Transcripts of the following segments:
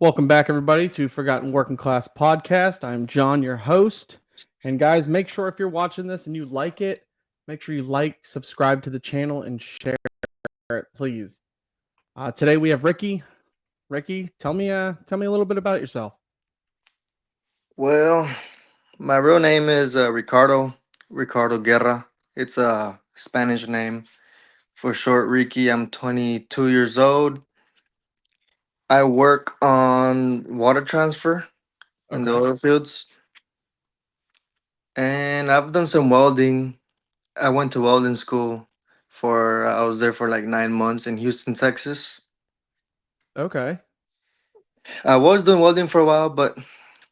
Welcome back, everybody, to Forgotten Working Class Podcast. I'm John, your host. And guys, make sure if you're watching this and you like it, make sure you like, subscribe to the channel, and share it, please. Today we have Ricky. Ricky, tell me a little bit about yourself. Well, my real name is Ricardo Guerra. It's a Spanish name. For short, Ricky. I'm 22 years old. I work on water transfer in the Okay. oil fields, and I've done some welding. I went to welding school I was there for like 9 months in Houston, Texas. Okay. I was doing welding for a while, but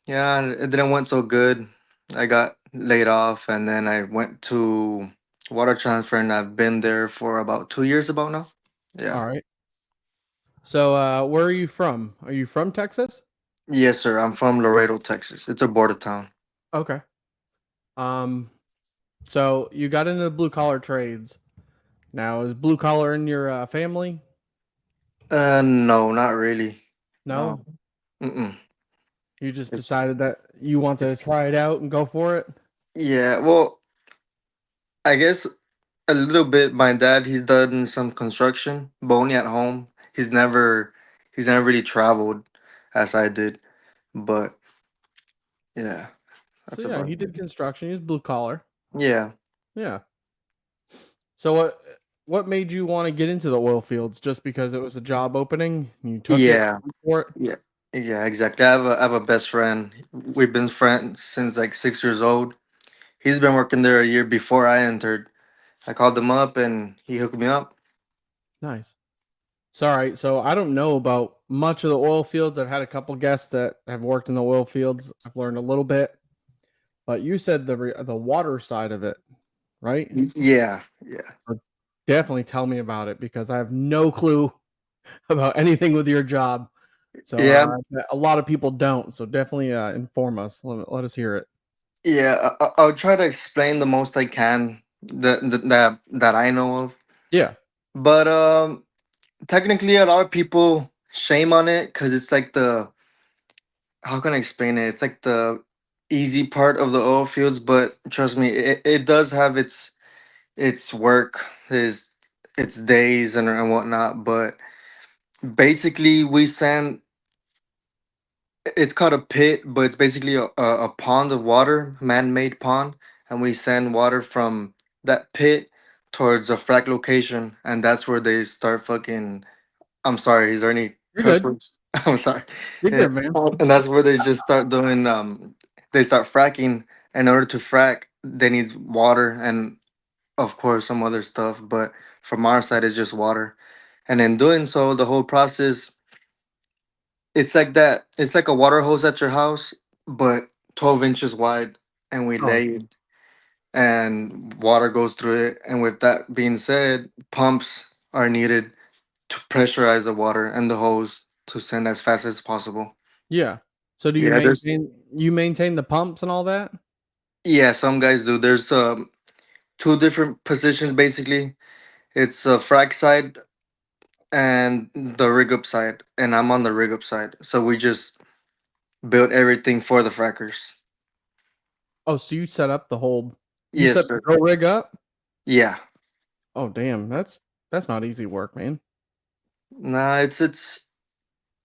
yeah, it didn't went so good. I got laid off, and then I went to water transfer, and I've been there for about 2 years about now. All Yeah. right. So, where are you from? Are you from Texas? Yes, sir. I'm from Laredo, Texas. It's a border town. Okay. Um, so you got into the blue collar trades. Now, is blue collar in your family? No, not really. No? No. Mm-mm. You just It's decided that you want to it's try it out and go for it? yeah. Well, I guess a little bit. My dad, he's done some construction, but only at home. He's never really traveled as I did. But yeah, So that's yeah, about he it. did construction. He's blue collar. Yeah. Yeah. So what made you want to get into the oil fields? Just because it was a job opening and you took it, Yeah. went for it? Yeah. Yeah, exactly. I have a best friend. We've been friends since like 6 years old. He's been working there a year before I entered. I called him up and he hooked me up. Nice. Sorry. So I don't know about much of the oil fields. I've had a couple guests that have worked in the oil fields. I've learned a little bit, but you said the water side of it, right? Yeah, yeah, So definitely tell me about it because I have no clue about anything with your job. So yeah, a lot of people don't. So definitely inform us. Let us hear it. yeah. I'll try to explain the most I can that I know of. Yeah. But technically, a lot of people shame on it because it's like the how can I explain it? It's like the easy part of the oil fields, but trust me, it does have its work, its days and whatnot. But basically, we send it's called a pit, but it's basically a pond of water, man-made pond, and we send water from that pit towards a frac location, and that's where they start fucking. I'm sorry, is there any You're curse good. words? I'm sorry, You're and, good, man. and that's where they just start doing. They start fracking. In order to frack, they need water and of course some other stuff, but from our side, it's just water. And in doing so, the whole process it's like that. It's like a water hose at your house, but 12 inches wide, and we Oh, lay it, and water goes through it. And with that being said, pumps are needed to pressurize the water and the hose to send as fast as possible. yeah. So do Yeah, there's you maintain the pumps and all that? yeah, some guys do. There's two different positions basically. It's a frac side and the rig up side, and I'm on the rig up side. So we just built everything for the frackers. Oh, so you set up the whole you Yes, set the sir. drill rig up? Yeah. Oh, damn. That's not easy work, man. Nah, it's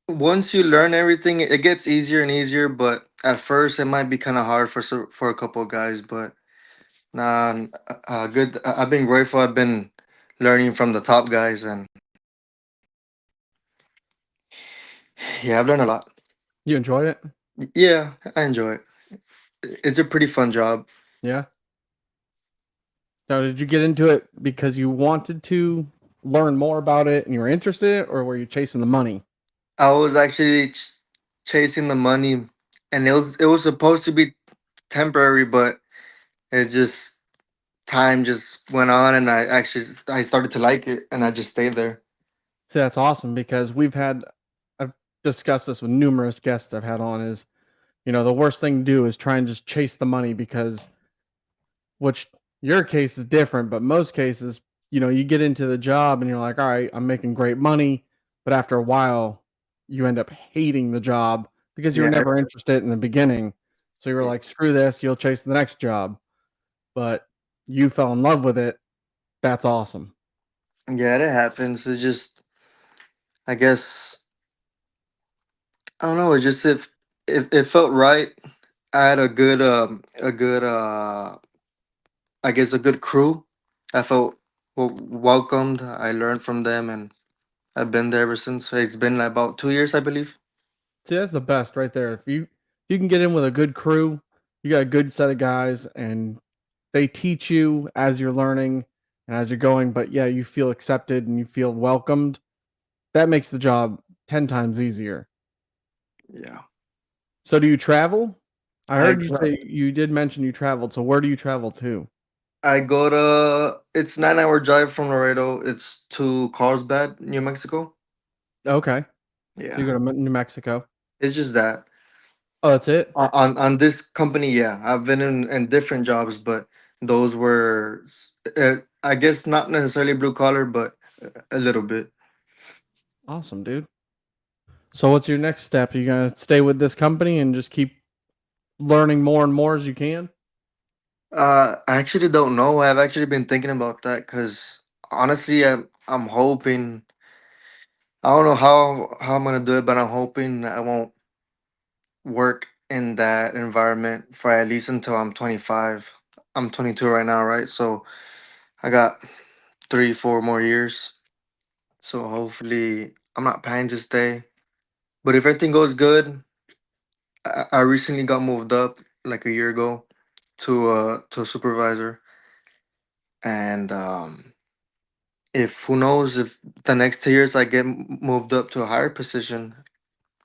once you learn everything, it gets easier and easier. But at first, it might be kind of hard for a couple of guys. But nah, good. I've been grateful. I've been learning from the top guys, and yeah, I've learned a lot. You enjoy it? Yeah, I enjoy it. It's a pretty fun job. Yeah. Now, did you get into it because you wanted to learn more about it and you were interested, or were you chasing the money? I was actually chasing the money, and it was supposed to be temporary, but it just time just went on, and I started to like it, and I just stayed there. See, that's awesome because I've discussed this with numerous guests I've had on is, the worst thing to do is try and just chase the money because which your case is different, but most cases, you get into the job and you're like, all right, I'm making great money. But after a while, you end up hating the job because you were Yeah, never interested in the beginning. So you were yeah, like, screw this, you'll chase the next job. But you fell in love with it. That's awesome. yeah, it happens. It's just, I guess, I don't know. It's just if it felt right. I had I guess a good crew. I felt welcomed. I learned from them, and I've been there ever since. It's been about 2 years, I believe. See, that's the best right there. If you can get in with a good crew, you got a good set of guys, and they teach you as you're learning and as you're going. But yeah, you feel accepted and you feel welcomed. That makes the job 10 times easier. Yeah, So, do you travel? I I heard you say you did mention you traveled. So, where do you travel to? I go to it's 9 hour drive from Laredo. It's to Carlsbad, New Mexico. Okay, so you Yeah, go to New Mexico. it's just that Oh, that's it. on this company. Yeah, I've been in different jobs, but those were I guess not necessarily blue collar, but a little bit. Awesome, dude. So, what's your next step? You gonna stay with this company and just keep learning more and more as you can? I actually don't know. I've actually been thinking about that because honestly, I'm hoping. I don't know how I'm gonna do it, but I'm hoping I won't work in that environment for at least until I'm 25. I'm 22 right now, right? So I got 3, 4 more years. So hopefully I'm not planning to stay. But if everything goes good, I recently got moved up like a year ago to a supervisor, and if who knows if the next 2 years I get moved up to a higher position,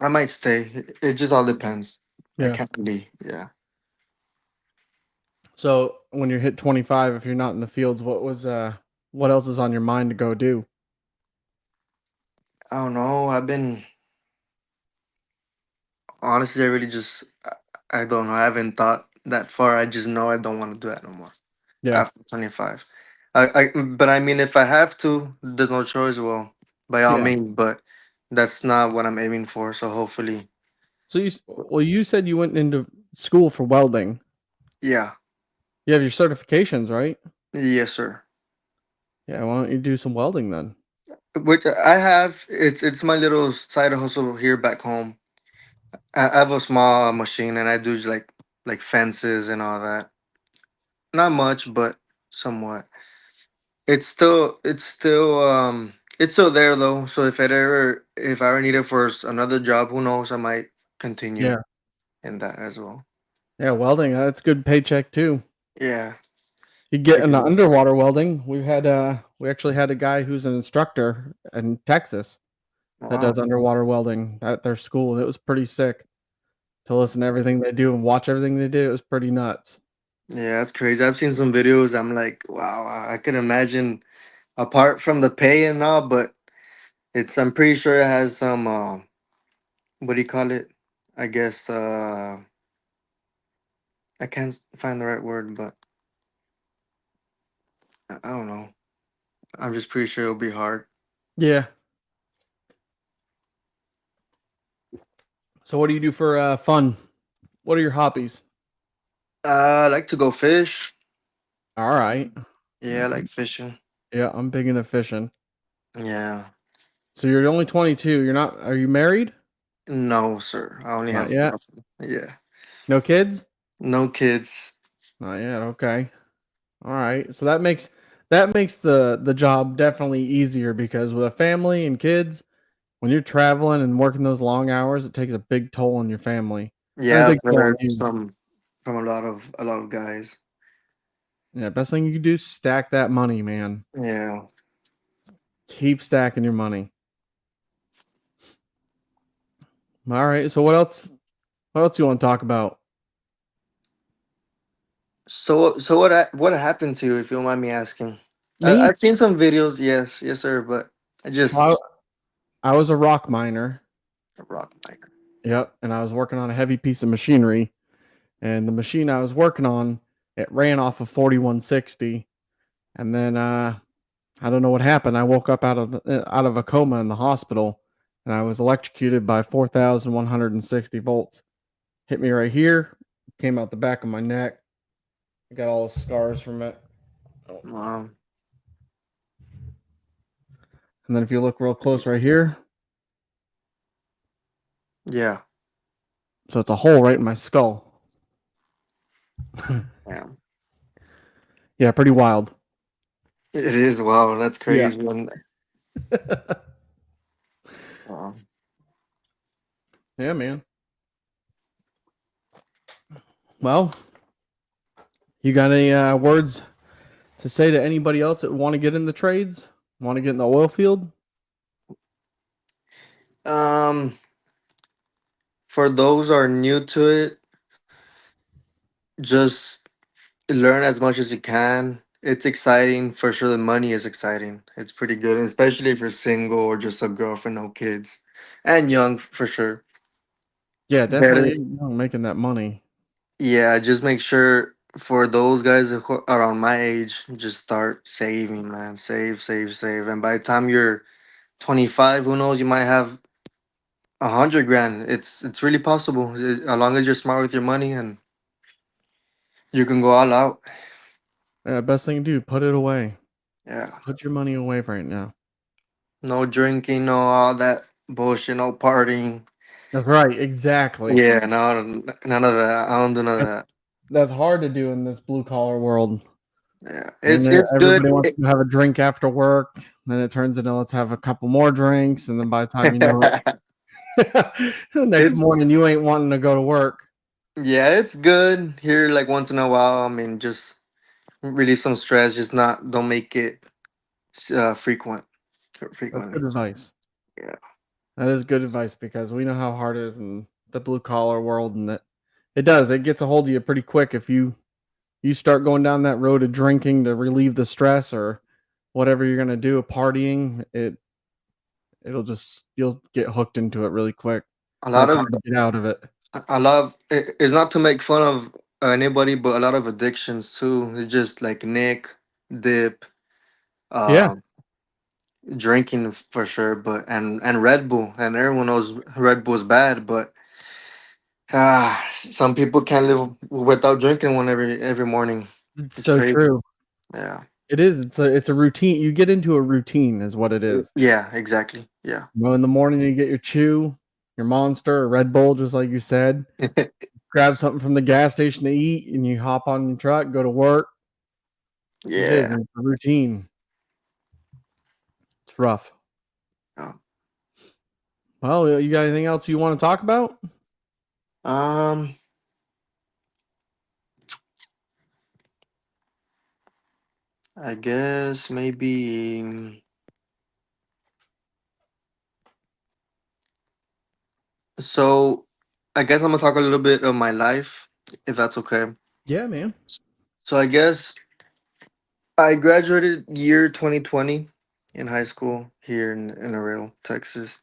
I might stay. It just all depends. I Yeah. can't really, yeah. So, when you hit 25, if you're not in the fields, what else is on your mind to go do? I don't know. I've been honestly, I really just, I don't know. I haven't thought that far. I just know I don't want to do that no more Yeah. after 25. But I mean, if I have to, there's no choice. Well, by all Yeah. means, but that's not what I'm aiming for. So hopefully, So you said you went into school for welding. yeah, You have your certifications, right? yes, sir. Yeah, why don't you do some welding then? Which I have. It's my little side hustle here back home. I have a small machine, and I do just like fences and all that. Not much, but somewhat. It's still there though. So if I ever need it for another job, who knows? I might continue Yeah. in that as well. Yeah, welding, that's good paycheck too. Yeah, You get I into guess. underwater welding. We actually had a guy who's an instructor in Texas that Wow. does underwater welding at their school. It was pretty sick to listen to everything they do and watch everything they do. It was pretty nuts. Yeah, that's crazy. I've seen some videos. I'm like, wow, I can imagine apart from the pay and all, but I'm pretty sure it has some what do you call it? I guess I can't find the right word, but I don't know. I'm just pretty sure it'll be hard. Yeah. So what do you do for fun? What are your hobbies? I like to go fish. All right. Yeah, I like fishing. Yeah, I'm big into fishing. Yeah. So you're only 22. You're not Are you married? No, sir. I only Not have yet. yeah. No kids? No kids. Not yet. Okay. All right. So that makes the job definitely easier because with a family and kids, when you're traveling and working those long hours, it takes a big toll on your family and a Yeah, big I've toll on heard you. some from a lot of guys. Yeah, best thing you can do is stack that money, man. Yeah. Keep stacking your money. All right. So what else? What else you want to talk about? So what happened to you, if you don't mind me asking? Me? I've seen some videos. Yes, yes, sir. But I So I, just I was a rock miner. a rock miner. Yep, and I was working on a heavy piece of machinery, and the machine I was working on, it ran off of 4160, and then I don't know what happened. I woke up out of a coma in the hospital, and I was electrocuted by 4,160 volts. Hit me right here, came out the back of my neck. I got all the scars from it. Oh. Wow. And then if you look real close right here, Yeah. so it's a hole right in my skull. Yeah. Yeah, pretty wild. It is. Wow. That's Yeah. crazy. Wow. Yeah, man. Well, you got any words to say to anybody else that want to get in the trades, want to get in the oil field? Um, for those who are new to it, just learn as much as you can. It's exciting for sure. The money is exciting. It's pretty good, especially if you're single or just a girlfriend, no kids, and young for sure. Yeah, Better. definitely making that money. Yeah, just make sure for those guys who are around my age, just start saving, man. Save, save, save. And by the time you're 25, who knows, you might have 100 grand. It's really possible. As long as you're smart with your money and you can go all out. Yeah, best thing to do, put it away. Yeah. Put your money away right now. No drinking, no all that bullshit, no partying. That's right, exactly. Yeah, no, none of that. I don't do none of That's that. that's hard to do in this blue collar world. Yeah, And it's good. everybody wants to have a drink after work. Then it turns into let's have a couple more drinks, and then by the time you know it, the next It's morning you ain't wanting to go to work. yeah, it's good here. Like once in a while, I mean, just release some stress. Just not don't make it frequent. That's Frequently. good advice. Yeah. That is good advice because we know how hard it is in the blue collar world, and that it does. It gets a hold of you pretty quick if you start going down that road of drinking to relieve the stress or whatever you're gonna do, partying. It'll just you'll get hooked into it really quick, A and lot it's of hard to get out of it. I love it's not to make fun of anybody, but a lot of addictions too. It's just like Nick, dip, Yeah, um, drinking for sure, but and Red Bull, and everyone knows Red Bull's bad, but some people can't live without drinking one every morning. it's It's so crazy. true. Yeah. It is. It's a routine. You get into a routine, is what it is. Yeah. Exactly. Yeah. In the morning you get your chew, your Monster, or Red Bull, just like you said. Grab something from the gas station to eat, and you hop on your truck, go to work. It is. Yeah. It's a routine. It's rough. Oh. Well, you got anything else you want to talk about? Um. I guess maybe. So, I guess I'm gonna talk a little bit of my life, if that's okay. Yeah, man. So, I guess I graduated year 2020 in high school here in Laredo, Texas.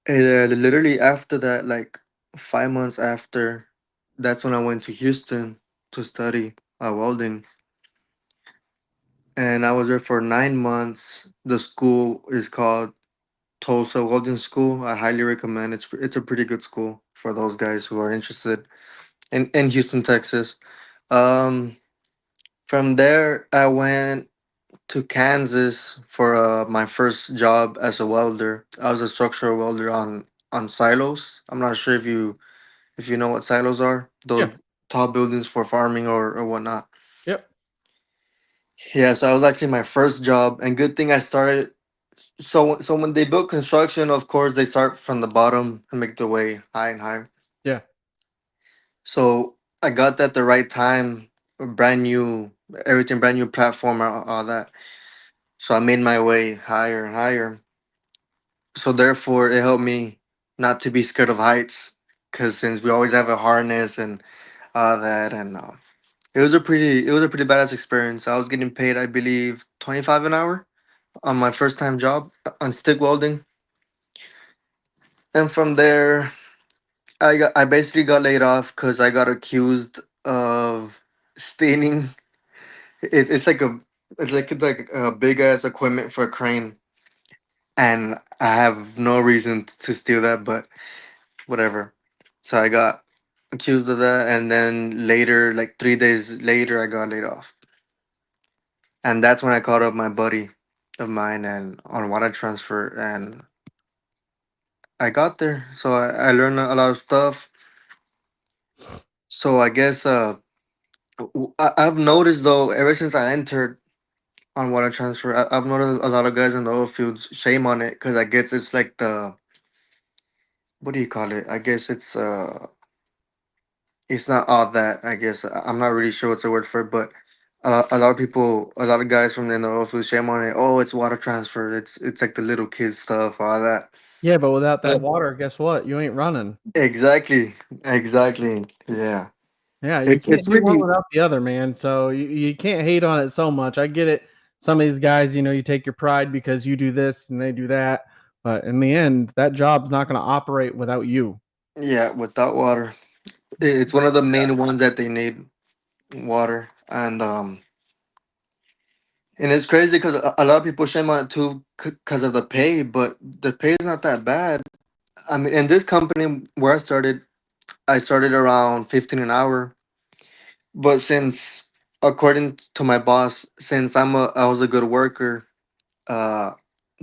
And literally after that, like 5 months after, that's when I went to Houston to study welding. And I was there for 9 months. The school is called Tulsa Welding School. I highly recommend. It's a pretty good school for those guys who are interested in Houston, Texas. Um, from there, I went to Kansas for my first job as a welder. I was a structural welder on silos. I'm not sure if you know what silos are. Yeah. Those tall buildings for farming or whatnot. Yep. Yeah, so that was actually my first job, and good thing I started. So when they build construction, of course they start from the bottom and make their way high and high. Yeah. So I got that the right time, a brand new everything, brand new platform, all that. So I made my way higher and higher. So therefore, it helped me not to be scared of heights, because since we always have a harness and all that, and it was a pretty badass experience. I was getting paid, I believe, 25 an hour on my first time job on stick welding, and from there, I basically got laid off because I got accused of staining. It's like a big ass equipment for a crane, and I have no reason to steal that, but whatever. So I got accused of that, and then later, like 3 days later, I got laid off, and that's when I called up my buddy of mine and on water transfer, and I got there. So I learned a lot of stuff. So I guess I've noticed though ever since I entered on water transfer, I've noticed a lot of guys in the oil fields shame on it because I guess it's like the, what do you call it? I guess it's not all that. I guess I'm not really sure what's the word for it, but a lot of people, a lot of guys from the oil field shame on it. Oh, it's water transfer. It's like the little kids stuff, all that. Yeah, but without that But water, guess what? You ain't running. exactly, exactly. Yeah, Yeah, you can't it's do one really, without the other, man. So you can't hate on it so much. I get it. Some of these guys, you take your pride because you do this and they do that. But in the end, that job's not going to operate without you. yeah. Without water, it's one of the main ones that they need, water, and it's crazy because a lot of people shame on it too because of the pay, but the pay is not that bad. I mean, in this company where I started around 15 an hour. But since, according to my boss, since I was a good worker, uh,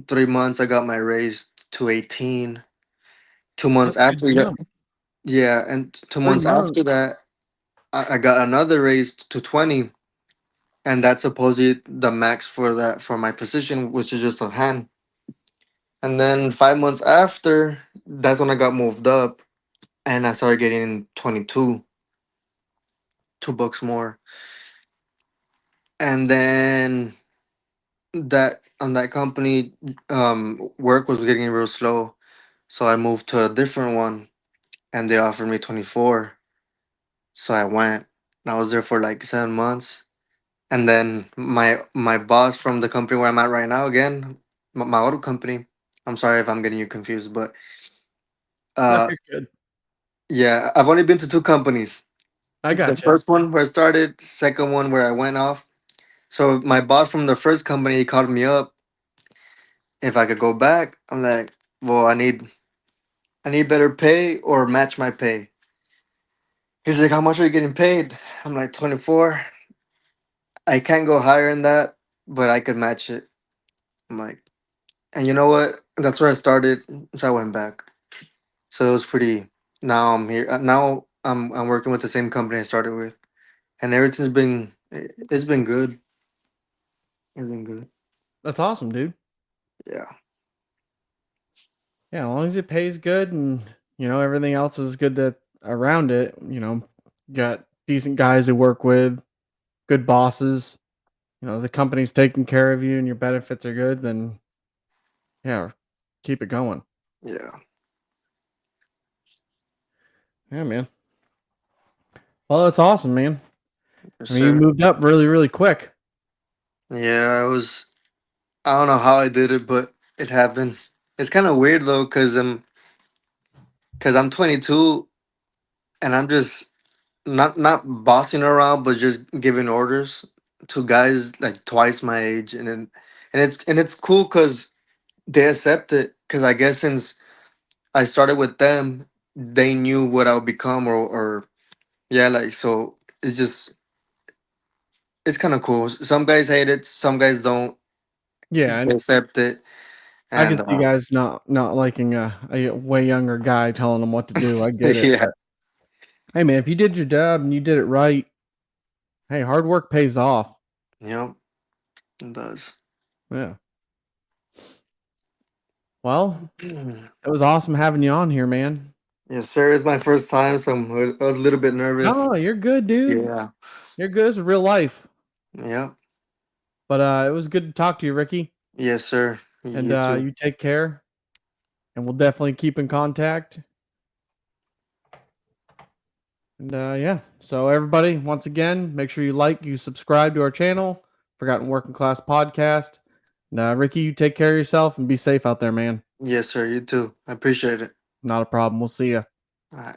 3 months I got my raise to 18. 2 months That's a good after that, jump. yeah, and two Three months months. after that, I got another raise to 20, and that's supposedly the max for that for my position, which is just a hand. And then 5 months after, that's when I got moved up, and I started getting 22, $2 more. And then that on that company, work was getting real slow, so I moved to a different one, and they offered me 24. So I went, and I was there for like 7 months, and then my boss from the company where I'm at right now, again, my auto company, I'm sorry if I'm getting you confused, but No, uh you're good. yeah, I've only been to two companies. I The got you. first one where I started, second one where I went off. So my boss from the first company, he called me up if I could go back. I'm like, well, I need better pay or match my pay. He's like, how much are you getting paid? I'm like, 24. I can't go higher than that, but I could match it. I'm like, and you know what? That's where I started. So I went back. So it was pretty. Now I'm here. Now I'm working with the same company I started with, and everything's it's been good. It's been good. That's awesome, dude. Yeah. Yeah, as long as it pays good and everything else is good that around it, got decent guys to work with, good bosses, the company's taking care of you and your benefits are good, then yeah, keep it going. Yeah. Yeah, man. Well, that's awesome, man. Yes, I mean, you sir. moved up really, really quick. Yeah. I was. I don't know how I did it, but it happened. It's kind of weird though, cause I'm 22 and I'm just not bossing around, but just giving orders to guys like twice my age, and it's cool because they accept it. Because I guess since I started with them, they knew what I would become, or yeah, like so. It's kind of cool. Some guys hate it, some guys don't. Yeah, They and accept it, I and can see guys not liking a way younger guy telling them what to do. I get it, yeah, but hey, man, if you did your job and you did it right, hey, hard work pays off. yep, it does. Yeah. Well, Mm. it was awesome having you on here, man. Yes, sir. It's my first time, so I was a little bit nervous. No, you're good, dude. Yeah, You're good. It's real life. yep. But it was good to talk to you, Ricky. Yes, sir. And You too. you take care. And we'll definitely keep in contact. And yeah. So everybody, once again, make sure you subscribe to our channel, Forgotten Working Class Podcast. And Ricky, you take care of yourself and be safe out there, man. Yes, sir. You too. I appreciate it. Not a problem. We'll see you. All right.